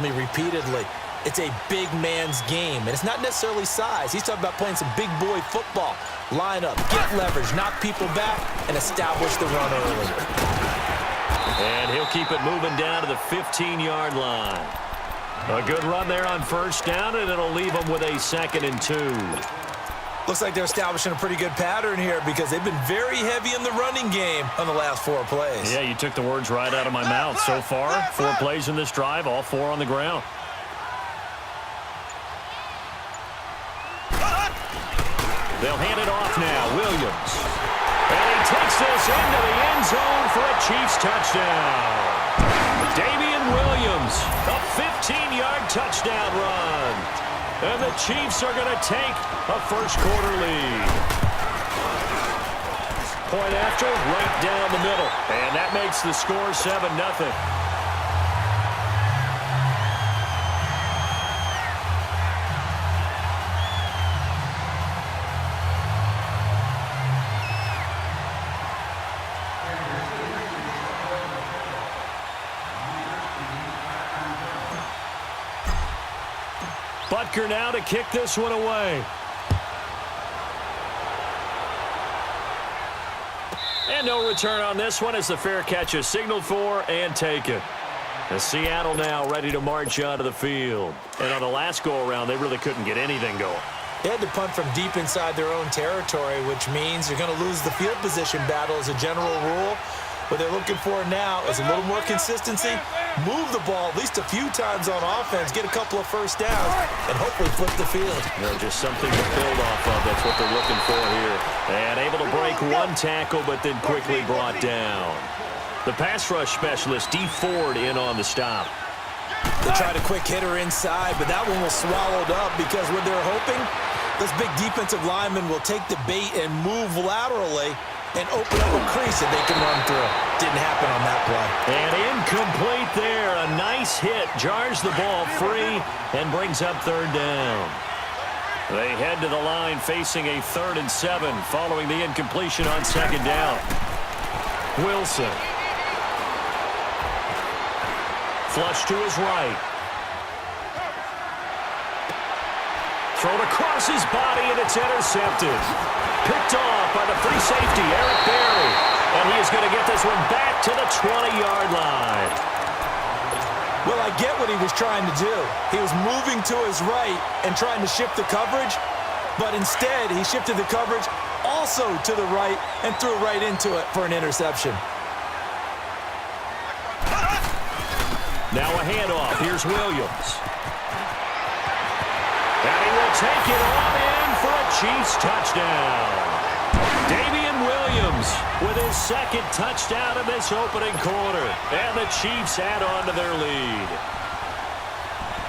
me repeatedly. It's a big man's game, and it's not necessarily size. He's talking about playing some big boy football. Line up, get leverage, knock people back, and establish the run early. And he'll keep it moving down to the 15-yard line. A good run there on first down, and it'll leave them with a 2nd and 2. Looks like they're establishing a pretty good pattern here because they've been very heavy in the running game on the last 4 plays. Yeah, you took the words right out of my mouth. So far, 4 plays in this drive, all 4 on the ground. They'll hand it off now. Williams. And he takes this into the end zone for a Chiefs touchdown. Damian Williams, a 15-yard touchdown run. And the Chiefs are going to take a first-quarter lead. Point after, right down the middle. And that makes the score 7-0. Butker now to kick this one away. And no return on this one as the fair catch is signaled for and taken. The Seattle now ready to march onto the field. And on the last go-around, they really couldn't get anything going. They had to punt from deep inside their own territory, which means you're going to lose the field position battle as a general rule. What they're looking for now is a little more consistency, move the ball at least a few times on offense, get a couple of first downs, and hopefully flip the field. You know, just something to build off of. That's what they're looking for here. And able to break one tackle, but then quickly brought down. The pass rush specialist, D. Ford, in on the stop. They tried a quick hitter inside, but that one was swallowed up because what they're hoping, those big defensive linemen will take the bait and move laterally and open up a crease that they can run through. Didn't happen on that play. And incomplete there. A nice hit. Jars the ball free and brings up 3rd down. They head to the line facing a 3rd and 7 following the incompletion on 2nd down. Wilson. Flush to his right. Thrown across his body, and it's intercepted. Picked off by the free safety, Eric Berry. And he is going to get this one back to the 20-yard line. Well, I get what he was trying to do. He was moving to his right and trying to shift the coverage, but instead he shifted the coverage also to the right and threw right into it for an interception. Now a handoff. Here's Williams. And he will take it on in for a Chiefs touchdown. Damian Williams with his 2nd touchdown in this opening quarter. And the Chiefs add on to their lead.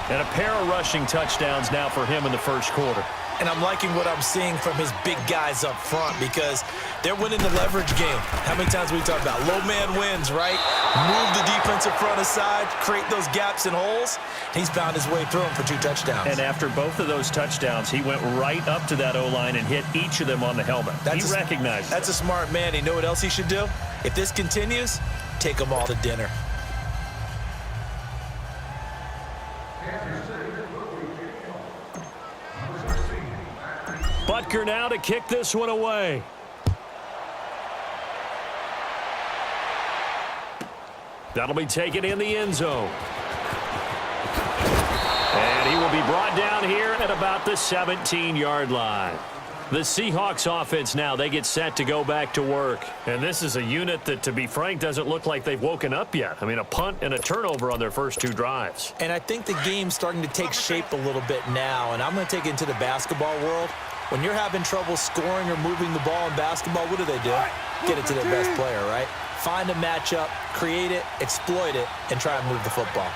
And a pair of rushing touchdowns now for him in the first quarter. And I'm liking what I'm seeing from his big guys up front because they're winning the leverage game. How many times we talk about low man wins, right? Move the defensive front aside, create those gaps and holes. He's found his way through them for 2 touchdowns. And after both of those touchdowns, he went right up to that O-line and hit each of them on the helmet. He recognized it. That's a smart man. You know what else he should do? If this continues, take them all to dinner. Butker now to kick this one away. That'll be taken in the end zone. And he will be brought down here at about the 17-yard line. The Seahawks offense now, they get set to go back to work. And this is a unit that, to be frank, doesn't look like they've woken up yet. I mean, a punt and a turnover on their first 2 drives. And I think the game's starting to take shape a little bit now. And I'm going to take it into the basketball world. When you're having trouble scoring or moving the ball in basketball, what do? Get it to their best player, right? Find a matchup, create it, exploit it, and try and move the football.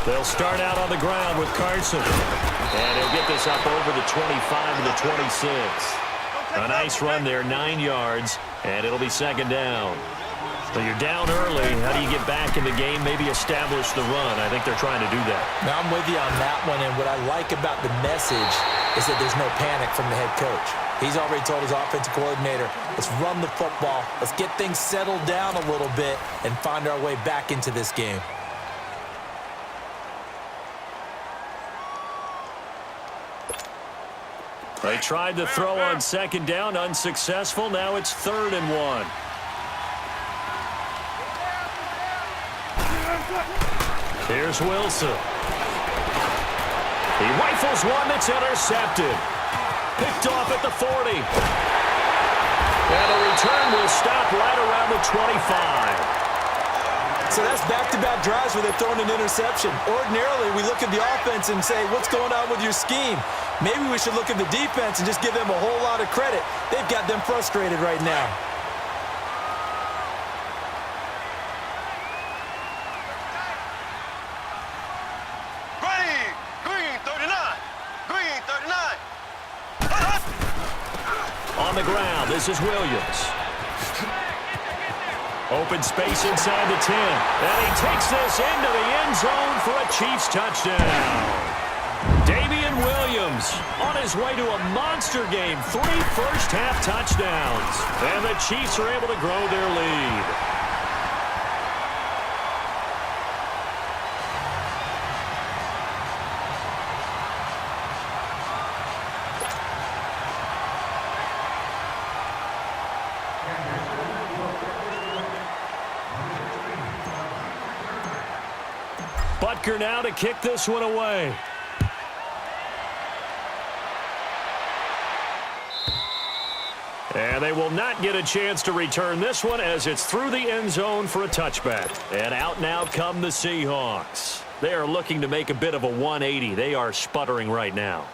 They'll start out on the ground with Carson. And he'll get this up over the 25 to the 26. A nice run there, 9 yards, and it'll be 2nd down. So you're down early. How do you get back in the game, maybe establish the run? I think they're trying to do that. Now, I'm with you on that one, and what I like about the message is that there's no panic from the head coach. He's already told his offensive coordinator, let's run the football, let's get things settled down a little bit and find our way back into this game. They tried to throw on second down, unsuccessful. Now it's 3rd and 1. Here's Wilson. He rifles one that's intercepted. Picked off at the 40. And the return will stop right around the 25. So that's back-to-back drives where they're throwing an interception. Ordinarily, we look at the offense and say, what's going on with your scheme? Maybe we should look at the defense and just give them a whole lot of credit. They've got them frustrated right now. Green 39. Green 39. On the ground, this is Williams. Open space inside the 10. And he takes this into the end zone for a Chiefs touchdown. Damian Williams on his way to a monster game. 3 first-half touchdowns. And the Chiefs are able to grow their lead. Butker now to kick this one away. And they will not get a chance to return this one as it's through the end zone for a touchback. And out now come the Seahawks. They are looking to make a bit of a 180. They are sputtering right now.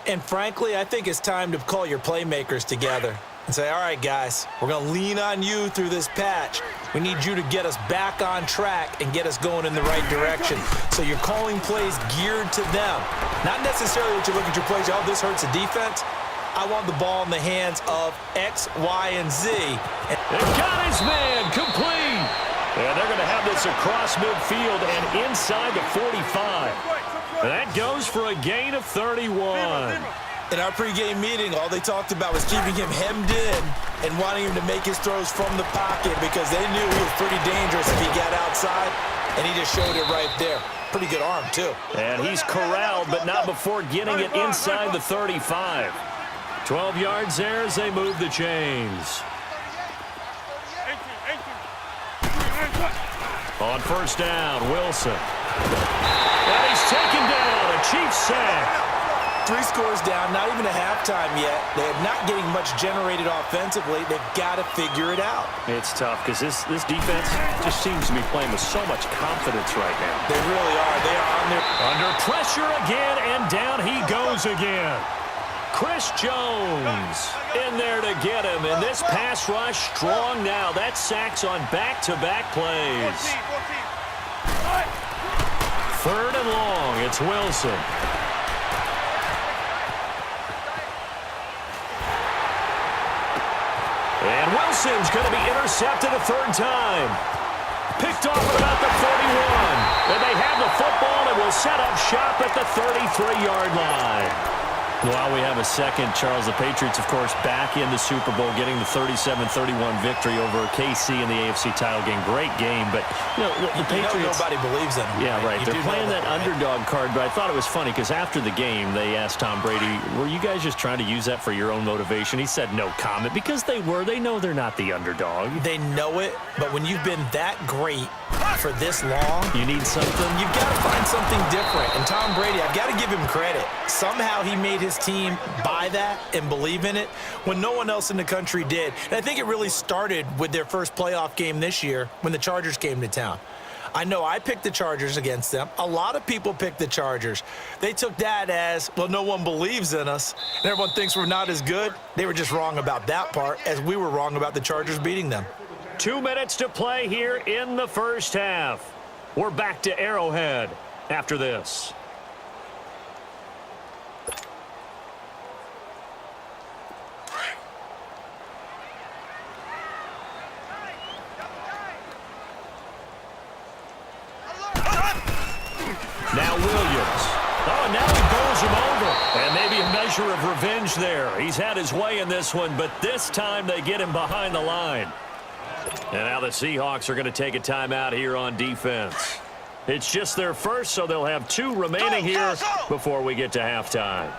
And frankly, I think it's time to call your playmakers together and say, all right, guys, we're going to lean on you through this patch. We need you to get us back on track and get us going in the right direction. So you're calling plays geared to them. Not necessarily that you look at your plays, oh, this hurts the defense. I want the ball in the hands of X, Y, and Z. They've got his man complete. And they're going to have this across midfield and inside the 45. That goes for a gain of 31. In our pregame meeting, all they talked about was keeping him hemmed in and wanting him to make his throws from the pocket because they knew he was pretty dangerous if he got outside, and he just showed it right there. Pretty good arm, too. And he's corralled, but not before getting it inside the 35. 12 yards there as they move the chains. On first down, Wilson. And he's taken down, a Chiefs sack. 3 scores down, not even a halftime yet. They're not getting much generated offensively. They've got to figure it out. It's tough because this defense just seems to be playing with so much confidence right now. They really are. They are on their... Under pressure again, and down he goes again. Chris Jones in there to get him, and this pass rush strong now. That's sacks on back-to-back plays. 3rd and long, it's Wilson. And Wilson's going to be intercepted a 3rd time. Picked off at about the 41. And they have the football and will set up shop at the 33-yard line. While we have a second, Charles, the Patriots, of course, back in the Super Bowl, getting the 37-31 victory over KC in the AFC title game. Great game, but, you know, the Patriots... nobody believes in them. Yeah, right. They're playing that underdog card, but I thought it was funny because after the game, they asked Tom Brady, were you guys just trying to use that for your own motivation? He said no comment because they were. They know they're not the underdog. They know it, but when you've been that great for this long, you need something. You've got to find something different. And Tom Brady, I've got to give him credit. Somehow he made his team buy that and believe in it when no one else in the country did. And I think it really started with their first playoff game this year when the Chargers came to town. I know I picked the Chargers against them. A lot of people picked the Chargers. They took that as, well, no one believes in us, and everyone thinks we're not as good. They were just wrong about that part, as we were wrong about the Chargers beating them. 2 minutes to play here in the first half. We're back to Arrowhead after this. Now Williams. Oh, and now he bowls him over. And maybe a measure of revenge there. He's had his way in this one, but this time they get him behind the line. And now the Seahawks are going to take a timeout here on defense. It's just their first, so they'll have 2 remaining here before we get to halftime.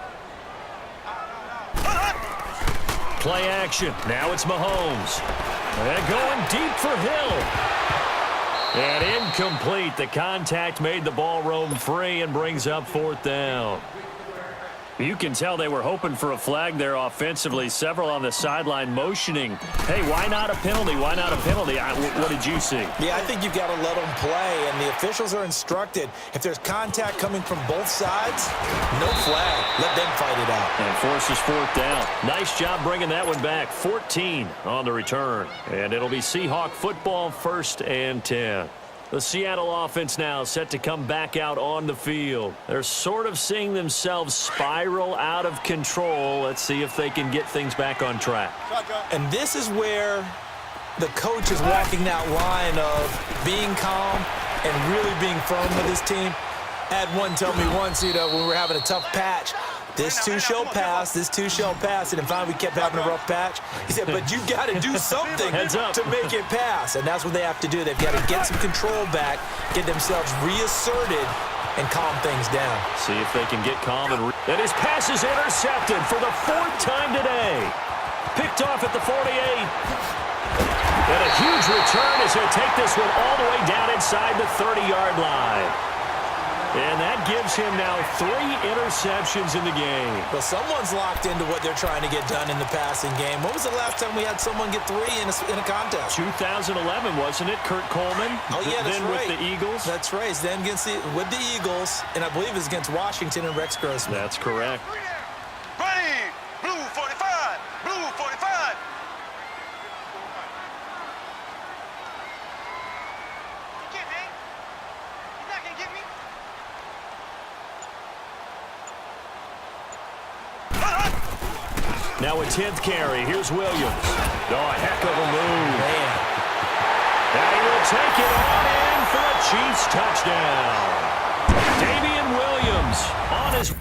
Play action. Now it's Mahomes. And going deep for Hill. And incomplete. The contact made the ball roam free and brings up 4th down. You can tell they were hoping for a flag there offensively. Several on the sideline motioning. Hey, why not a penalty? Why not a penalty? What did you see? Yeah, I think you've got to let them play, and the officials are instructed. If there's contact coming from both sides, no flag. Let them fight it out. And forces 4th down. Nice job bringing that one back. 14 on the return. And it'll be Seahawk football, 1st and 10. The Seattle offense now set to come back out on the field. They're sort of seeing themselves spiral out of control. Let's see if they can get things back on track. And this is where the coach is walking that line of being calm and really being firm with his team. I had one tell me once, when we were having a tough patch, this too shall pass, this too shall pass, and finally we kept having a rough patch. He said, but you got to do something to make it pass, and that's what they have to do. They've got to get some control back, get themselves reasserted, and calm things down. See if they can get calm. And his pass is intercepted for the 4th time today. Picked off at the 48. And a huge return as he'll take this one all the way down inside the 30-yard line. And that gives him now 3 interceptions in the game. Well, someone's locked into what they're trying to get done in the passing game. When was the last time we had someone get 3 in a contest? 2011, wasn't it? Kurt Coleman. Oh, yeah, that's then right. With the Eagles. That's right. Then with the Eagles, and I believe it's against Washington and Rex Grossman. That's correct. Green, blue 45, blue 45. Get me. You're not going to get me. Now a 10th carry. Here's Williams. Oh, a heck of a move. Man. And he will take it on in for a Chiefs touchdown. Damian Williams on his